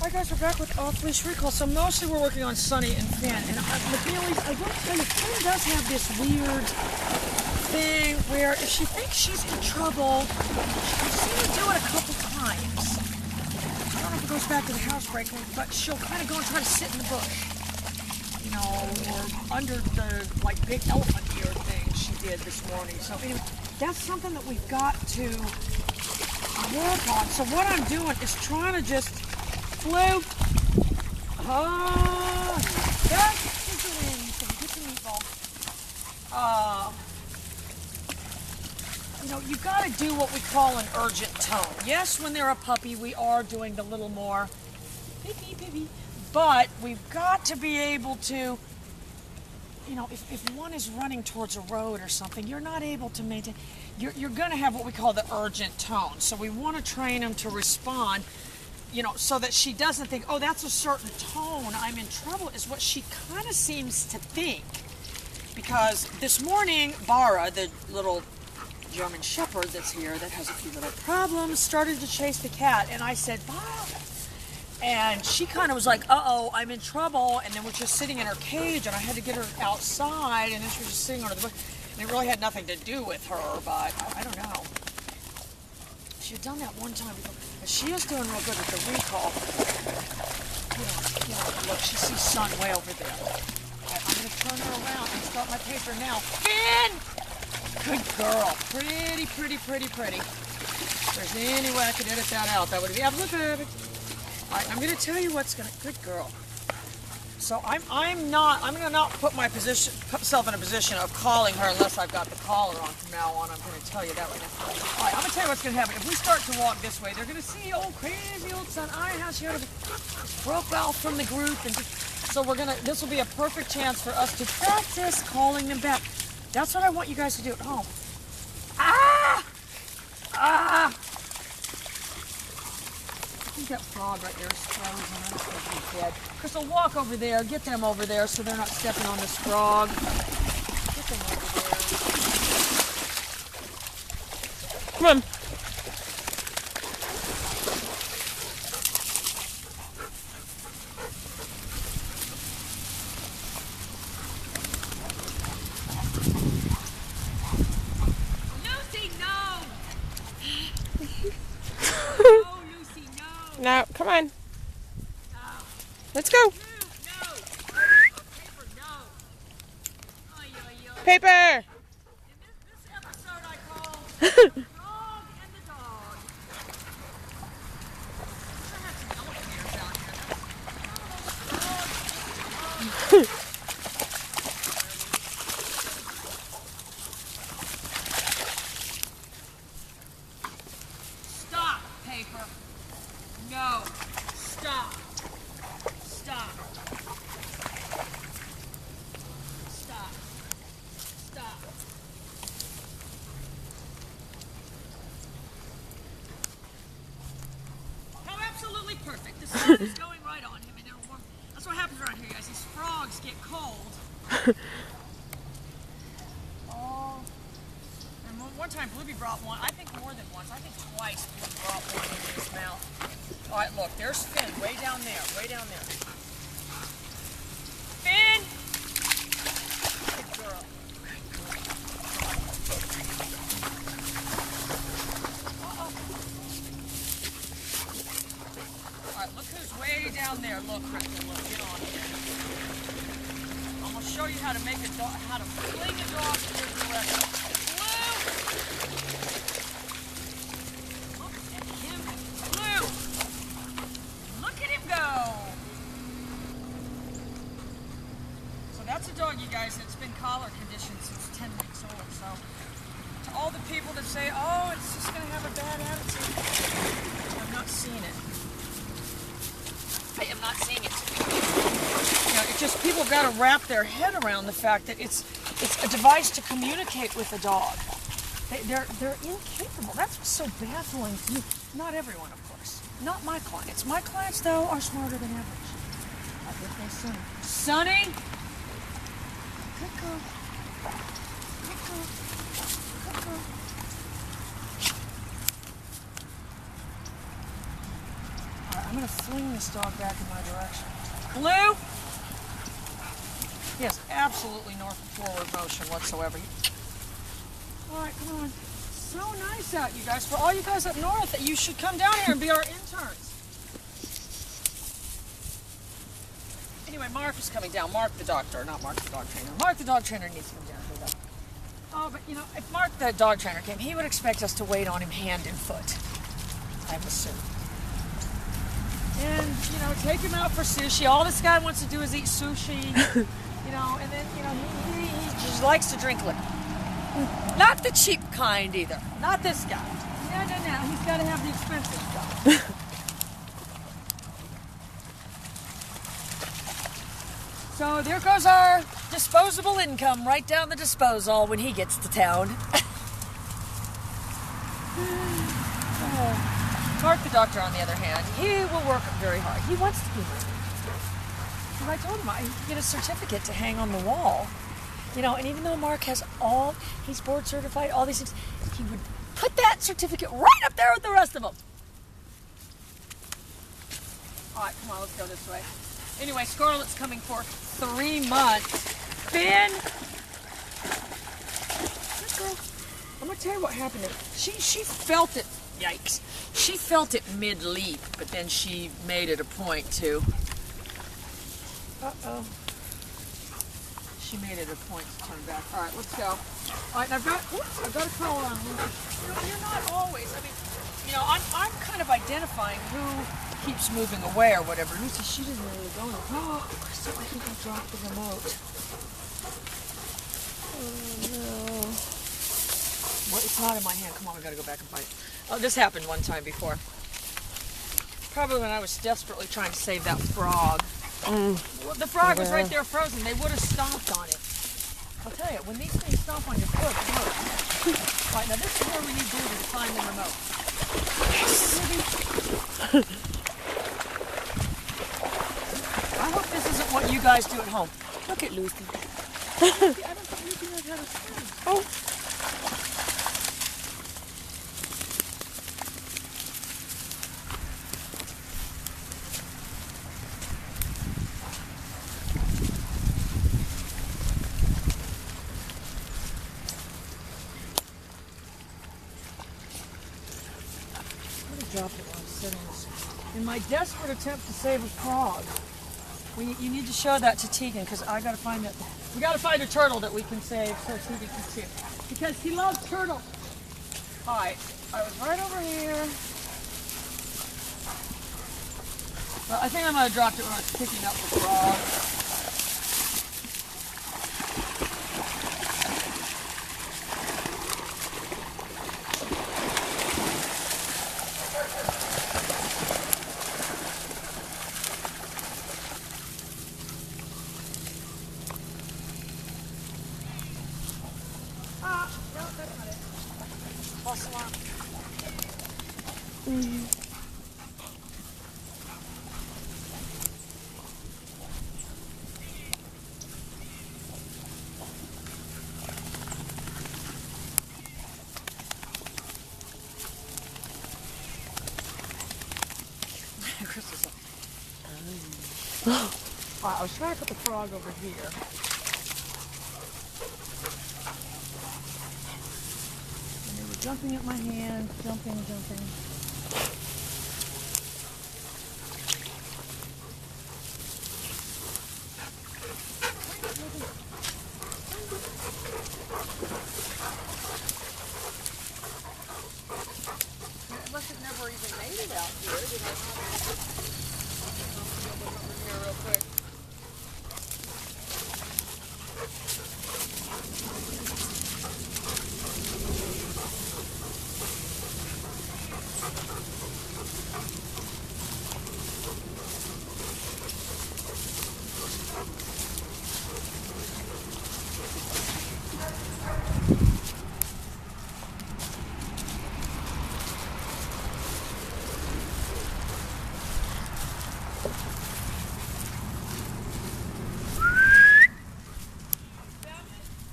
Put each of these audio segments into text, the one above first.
Hi guys, we're back with off-leash recall. So mostly we're working on Sunny and Finn. And McNeely's, I will tell you, Finn does have this weird thing where if she thinks she's in trouble, I've seen her do it a couple times. I don't know if it goes back to the housebreaking, but she'll kind of go and try to sit in the bush. You know, or under the, like, big elephant ear thing she did this morning. So anyway, that's something that we've got to work on. So what I'm doing is trying to just Bleu. Oh, that's sizzling. So we get the meatball. You know, you got to do what we call an urgent tone. Yes, when they're a puppy, we are doing the little more pee-pee. But we've got to be able to, you know, if one is running towards a road or something, you're not able to maintain. You're going to have what we call the urgent tone. So we want to train them to respond, you know, so that she doesn't think, oh, that's a certain tone, I'm in trouble, is what she kind of seems to think. Because this morning, Bara, the little German Shepherd that's here that has a few little problems, started to chase the cat. And I said, Bara. And she kind of was like, uh-oh, I'm in trouble. And then we're just sitting in her cage, and I had to get her outside, and then she was just sitting under the bush. And it really had nothing to do with her, but I don't know. She had done that one time before. But she is doing real good with the recall. You know, look, she sees Sun way over there. I'm going to turn her around and start my paper now. Finn! Good girl. Pretty. If there's any way I could edit that out, that would be absolutely perfect. All right, I'm going to tell you what's going to... Good girl. So I'm going to not put myself in a position of calling her unless I've got the collar on from now on. I'm going to tell you that right now. All right, I'm going to tell you what's going to happen. If we start to walk this way, they're going to see old crazy old Sun. How she broke out from the group. And so this will be a perfect chance for us to practice calling them back. That's what I want you guys to do at home. Ah! I think that frog right there is frozen. I don't think he's dead. Crystal, walk over there. Get them over there so they're not stepping on this frog. Get them over there. Come on. Lucy, no! No, come on. No. Let's go. No. Paper, no. Oy. Paper. In this episode I call The Dog and the Dog. I had some elevators out here. Stop, Paper. No. Stop. How absolutely perfect. The sun is going right on him and it'll warm. That's what happens around here, guys. These frogs get cold. And one time Bluey brought one, I think more than once, I think twice Bluey brought one in his mouth. All right, look, there's Finn, way down there. Finn! Good girl. All right, look who's way down there. Look, Crystal, look, get on here. I'm going to show you how to make a dog, how to fling a dog in your direction. Bleu! Look at him. Bleu! Look at him go! So that's a dog, you guys, that's been collar conditioned since 10 weeks old. So to all the people that say, oh, it's just going to have a bad attitude, I'm not seeing it. I am not seeing it. You know, it's just people got to wrap their head around the fact that it's a device to communicate with a dog. They're incapable. That's what's so baffling to me. Not everyone, of course. Not my clients. My clients, though, are smarter than average. I think they Sunny. Sunny! Good girl. Good girl. Good girl. I'm going to fling this dog back in my direction. Bleu! He has absolutely no forward motion whatsoever. All right, come on. So nice out, you guys. For all you guys up north, you should come down here and be our interns. Anyway, Mark is coming down. Mark the doctor, not Mark the dog trainer. Mark the dog trainer needs to come down here, though. Oh, but you know, if Mark the dog trainer came, he would expect us to wait on him hand and foot, I assume. And, you know, take him out for sushi. All this guy wants to do is eat sushi, you know, and then, you know, he just likes to drink liquor. Not the cheap kind either. Not this guy. No. He's got to have the expensive stuff. So there goes our disposable income right down the disposal when he gets to town. Mark the doctor, on the other hand, he will work very hard. He wants to be here. Because I told him he could get a certificate to hang on the wall. You know, and even though Mark has he's board certified, all these things, he would put that certificate right up there with the rest of them. All right, come on, let's go this way. Anyway, Scarlett's coming for 3 months. Ben! Good girl. I'm going to tell you what happened there. She felt it. Yikes. She felt it mid-leap, but then she made it a point to. Uh-oh. She made it a point to turn back. All right, let's go. All right, and I've got a collar on. You know, you're not always. I mean, you know, I'm kind of identifying who keeps moving away or whatever. Lucy, she doesn't really go. Oh, Crystal, I think I dropped the remote. Oh no. Well, it's not in my hand. Come on, we gotta go back and find it. Oh, this happened one time before. Probably when I was desperately trying to save that frog. Well, the frog was right there frozen. They would have stomped on it. I'll tell you, when these things stomp on your foot, it hurts. All right, now this is where we need Ruby to find the remote. I hope this isn't what you guys do at home. Look at Lucy. I don't think Lucy knows how to swim. Oh. Dropped it while I was sitting. In my desperate attempt to save a frog, you need to show that to Tegan because I got to find it. We got to find a turtle that we can save so Tegan can see it because he loves turtles. All right, I was right over here. Well, I think I might have dropped it when I was picking up the frog. I was trying to put the frog over here. And they were jumping at my hand, jumping. Unless it never even made it out here. Over here real quick.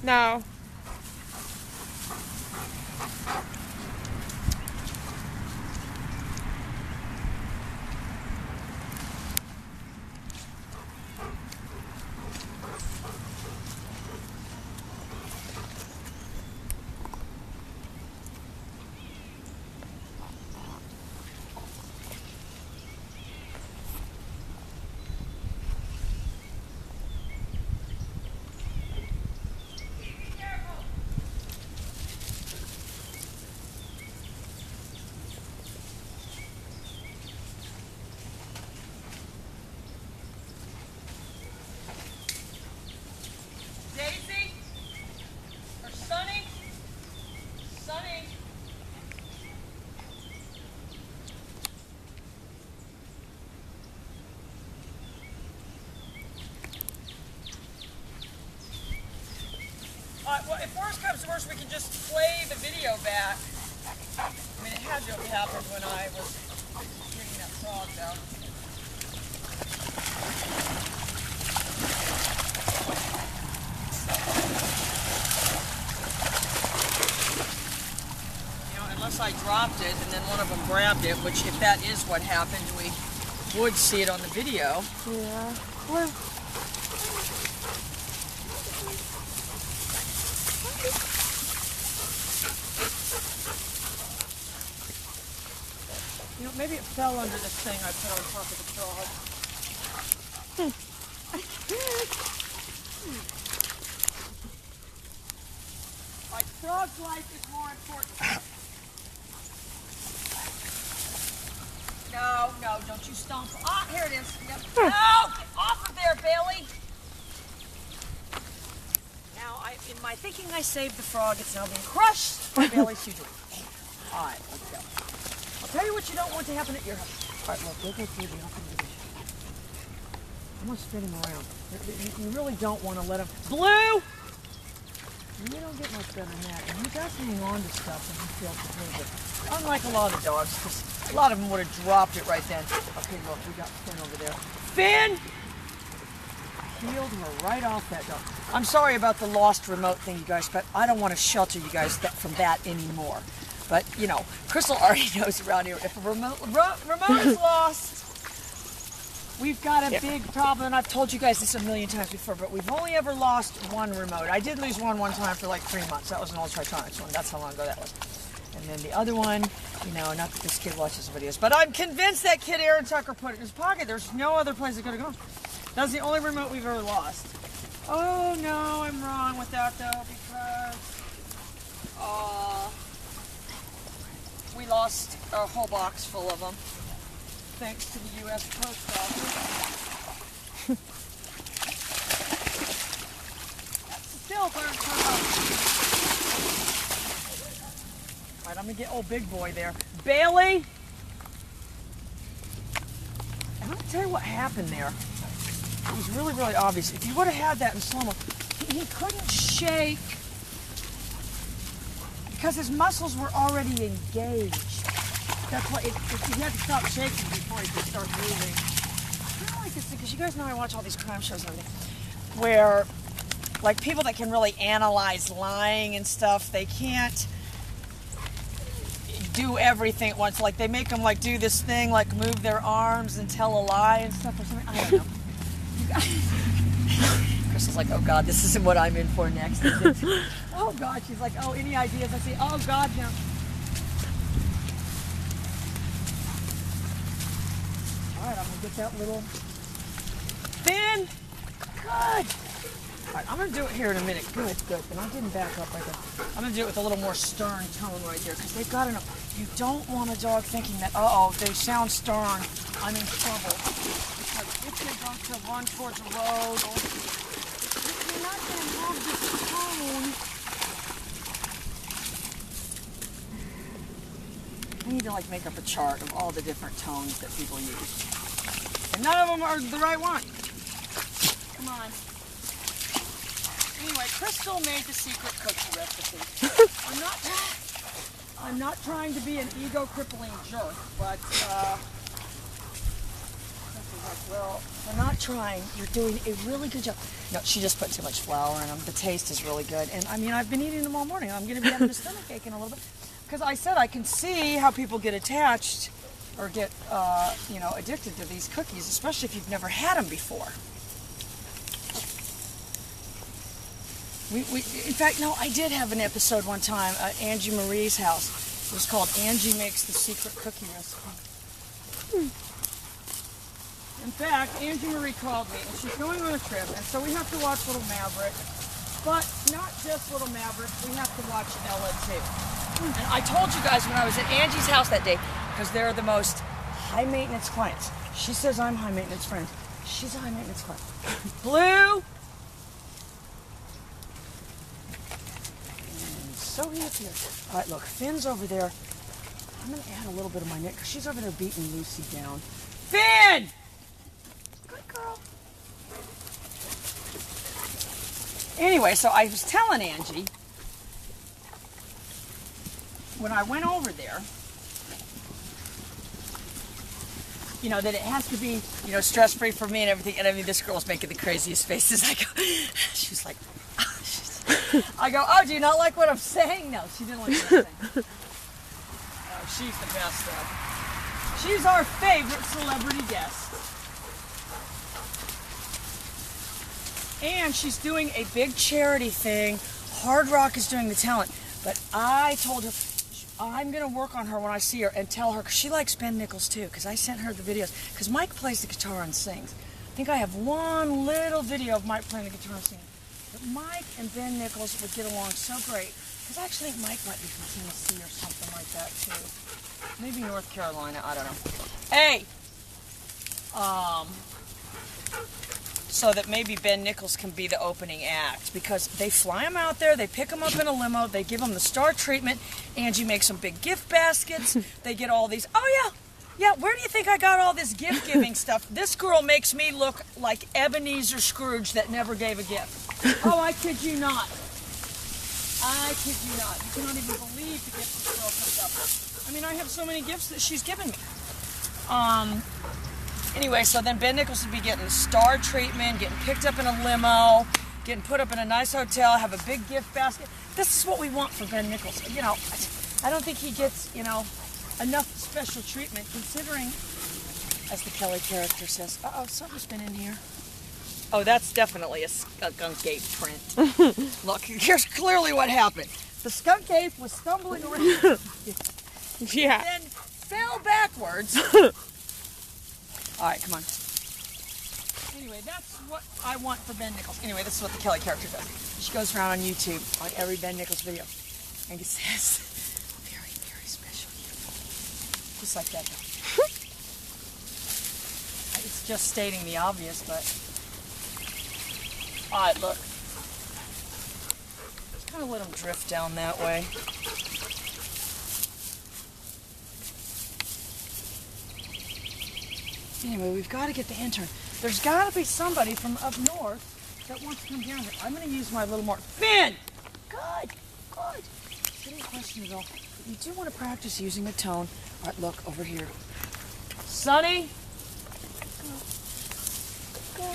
No. Well, if worse comes to worse, we can just play the video back. I mean, it had to have happened when I was getting that frog, though. Unless I dropped it and then one of them grabbed it, which if that is what happened, we would see it on the video. Yeah. Well. You know, maybe it fell under this thing I put on top of the frog. Like, frog's life is more important. No, don't you stomp. Ah, here it is. Yep. No, get off of there, Bailey. Now, in my thinking I saved the frog, it's now being crushed by Bailey's huge. All right, let's go. I'll tell you what you don't want to happen at your house. All right, look, we'll go through the open division. I'm going to spin him around. You really don't want to let him... Blue! You don't get much better than that. And he does hang on to stuff and he feels a little bit. Unlike a lot of dogs, because a lot of them would have dropped it right then. Okay, look, we got Finn over there. Finn! Peeled her right off that dog. I'm sorry about the lost remote thing, you guys, but I don't want to shelter you guys from that anymore. But, you know, Crystal already knows around here, if a remote is lost, we've got a big problem. And I've told you guys this a million times before, but we've only ever lost one remote. I did lose one time for like 3 months. That was an Ultratronics one. That's how long ago that was. And then the other one, you know, not that this kid watches videos, but I'm convinced that kid Aaron Tucker put it in his pocket. There's no other place it could have gone. That's the only remote we've ever lost. Oh, no, I'm wrong with that, though, because we lost a whole box full of them, thanks to the U.S. Post Office. Still, all right, I'm going to get old big boy there. Bailey! And I'll tell you what happened there. It was really, really obvious. If you would have had that in slow-mo, he couldn't shake because his muscles were already engaged. That's why he had to stop shaking before he could start moving. I don't like this thing because you guys know I watch all these crime shows and everything, where like people that can really analyze lying and stuff, they can't do everything at once. Like they make them like do this thing, like move their arms and tell a lie and stuff or something. I don't know. Crystal's like, oh God, this isn't what I'm in for next. Oh God, she's like, oh, any ideas? I say, oh God, no. All right, I'm gonna get that little Finn. Good. All right, I'm gonna do it here in a minute. Good. And I didn't back up like that. I'm gonna do it with a little more stern tone right there because they've got enough. You don't want a dog thinking that, they sound stern, I'm in trouble. Because if they're going to run towards a road, or you're not going to have this tone. I need to like make up a chart of all the different tones that people use. And none of them are the right one. Come on. Anyway, Crystal made the secret cookie recipe. I'm not trying to be an ego-crippling jerk, but well, we're not trying. You're doing a really good job. No, she just put too much flour in them. The taste is really good. And I mean, I've been eating them all morning. I'm going to be having a stomach ache in a little bit. Because I said I can see how people get attached or get, addicted to these cookies, especially if you've never had them before. In fact, no, I did have an episode one time at Angie Marie's house. It was called Angie Makes the Secret Cookie Recipe. In fact, Angie Marie called me, and she's going on a trip, and so we have to watch Little Maverick. But not just Little Maverick, we have to watch Ella too. And I told you guys when I was at Angie's house that day, because they're the most high-maintenance clients. She says I'm high-maintenance friend. She's a high-maintenance client. Blue! So he is here. All right, look, Finn's over there. I'm going to add a little bit of my neck because she's over there beating Lucy down. Finn! Good girl. Anyway. Anyway, so I was telling Angie when I went over there, you know, that it has to be, you know, stress-free for me and everything. And I mean, this girl's making the craziest faces. I go, she's like, I go, oh, do you not like what I'm saying? No, she didn't like what I'm saying. Oh, she's the best, though. She's our favorite celebrity guest. And she's doing a big charity thing. Hard Rock is doing the talent. But I told her, I'm going to work on her when I see her and tell her, because she likes Ben Nichols too, because I sent her the videos. Because Mike plays the guitar and sings. I think I have one little video of Mike playing the guitar and singing. But Mike and Ben Nichols would get along so great. Because I actually think Mike might be from Tennessee or something like that too. Maybe North Carolina, I don't know. Hey! So that maybe Ben Nichols can be the opening act, because they fly him out there, they pick him up in a limo, they give him the star treatment. Angie makes some big gift baskets. They get all these, oh yeah, where do you think I got all this gift giving stuff? This girl makes me look like Ebenezer Scrooge that never gave a gift. Oh, I kid you not. I kid you not. You cannot even believe the gifts this girl comes up with. I mean, I have so many gifts that she's given me. Anyway, so then Ben Nichols would be getting star treatment, getting picked up in a limo, getting put up in a nice hotel, have a big gift basket. This is what we want for Ben Nichols. You know, I don't think he gets, you know, enough special treatment, considering, as the Kelly character says, uh-oh, something's been in here. Oh, that's definitely a skunk ape print. Look, here's clearly what happened. The skunk ape was stumbling around. Yeah. And then fell backwards. All right, come on. Anyway, that's what I want for Ben Nichols. Anyway, this is what the Kelly character does. She goes around on YouTube on every Ben Nichols video and it says, very, very special gift. Just like that. It's just stating the obvious, but... All right, look. Just kind of let them drift down that way. Anyway, we've got to get the intern. There's got to be somebody from up north that wants to come down here. I'm going to use my little more... Finn! Good! Good! Shouldn't question at all. But you do want to practice using a tone. All right, look, over here. Sonny! Go. Go.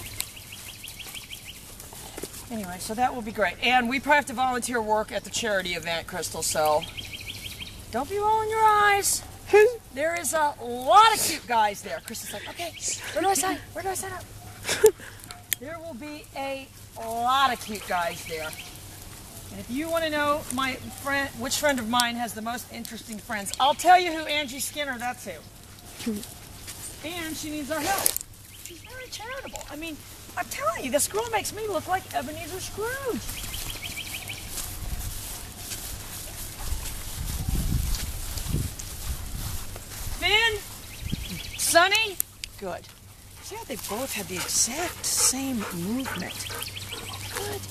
Anyway, so that will be great. And we probably have to volunteer work at the charity event, Crystal, so... Don't be rolling your eyes. There is a lot of cute guys there. Chris is like, okay, where do I sign? Where do I sign up? There will be a lot of cute guys there. And if you want to know my friend, which friend of mine has the most interesting friends, I'll tell you who Angie Skinner, that's who. And she needs our help. She's very charitable. I mean, I'm telling you, this girl makes me look like Ebenezer Scrooge. Finn? Sonny? Good. See how they both had the exact same movement. Good.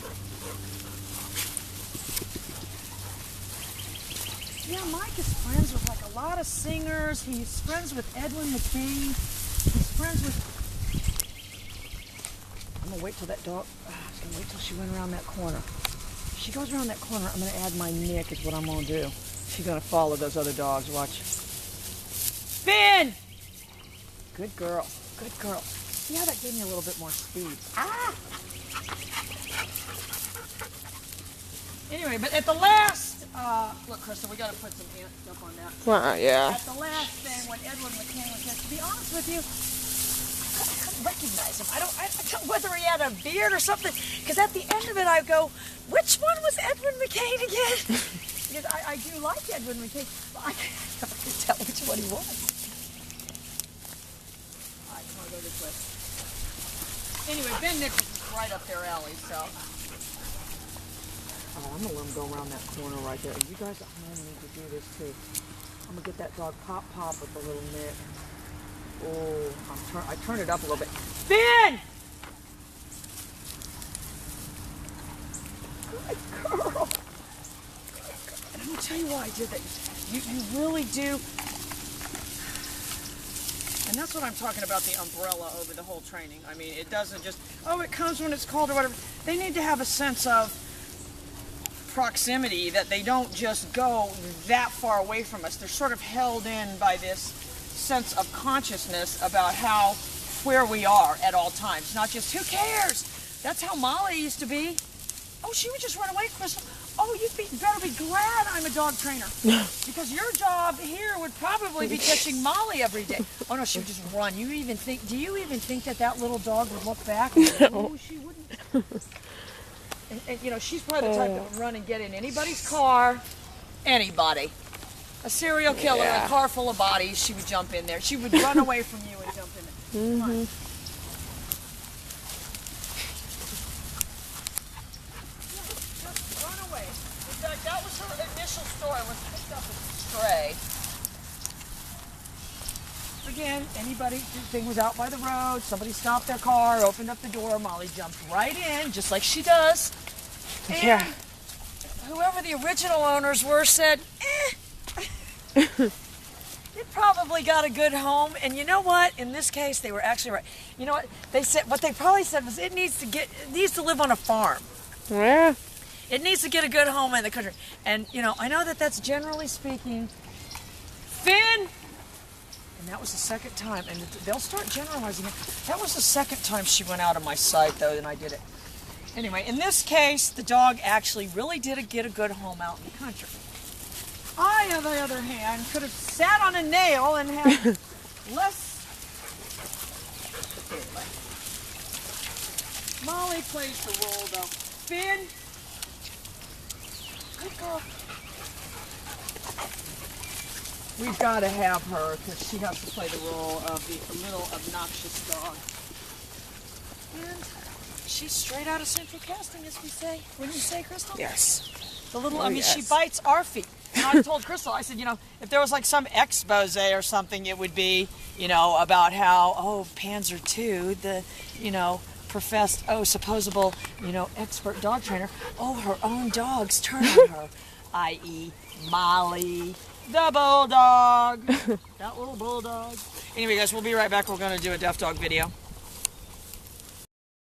Yeah, Mike is friends with like a lot of singers. He's friends with Edwin McCain. He's friends with... I'm going to wait till that dog... I was going to wait till she went around that corner. If she goes around that corner, I'm going to add my nick is what I'm going to do. She's going to follow those other dogs. Watch. Finn! Good girl. Good girl. See how that gave me a little bit more speed. Ah! Anyway, but at the last... look, Krista, we got to put some ant stuff on that. Well, yeah. At the last thing, when Edwin McCain was there, to be honest with you, I couldn't recognize him. I don't know whether he had a beard or something, because at the end of it, I go, which one was Edwin McCain again? Because I do like Edwin McCain, but I never could tell which one he was. All right, come on, go this way. Anyway, Ben Nichols is right up their alley, so. Oh, I'm gonna let him go around that corner right there. You guys at home need to do this too. I'm gonna get that dog Pop with the little mitt. Oh, I turned it up a little bit. Finn! Good girl. And I'm gonna tell you why I did that. You really do. And that's what I'm talking about, the umbrella over the whole training. I mean, it doesn't just, oh, it comes when it's cold or whatever. They need to have a sense of proximity, that they don't just go that far away from us. They're sort of held in by this sense of consciousness about where we are at all times. Not just, who cares? That's how Molly used to be. Oh, she would just run away, Crystal. Oh, better be glad I'm a dog trainer. Because your job here would probably be catching Molly every day. Oh no, she would just run. Do you even think that little dog would look back? No, she wouldn't. And you know, she's probably the type that would run and get in anybody's car. Anybody. A serial killer, a car full of bodies, she would jump in there. She would run away from you and jump in there. Come on. That was her initial story, was picked up as a stray. Again, thing was out by the road, somebody stopped their car, opened up the door, Molly jumped right in, just like she does. And whoever the original owners were said, it probably got a good home. And you know what? In this case, they were actually right. You know what? What they probably said was it needs to live on a farm. Yeah. It needs to get a good home in the country. And, you know, I know that that's generally speaking. Finn! And that was the second time. And they'll start generalizing it. That was the second time she went out of my sight, though, and I did it. Anyway, in this case, the dog actually really did get a good home out in the country. I, on the other hand, could have sat on a nail and had less. Molly plays the role, though. Finn! Good girl. We've got to have her because she has to play the role of the little obnoxious dog. And she's straight out of Central Casting, as we say. Wouldn't you say, Crystal? Yes. The little, she bites our feet. And I told Crystal, I said, you know, if there was like some expose or something, it would be, you know, about how, Panzer II, the, you know, professed, supposable, you know, expert dog trainer, her own dogs turn on her, i.e. Molly, the bulldog, that little bulldog. Anyway, guys, we'll be right back. We're going to do a deaf dog video.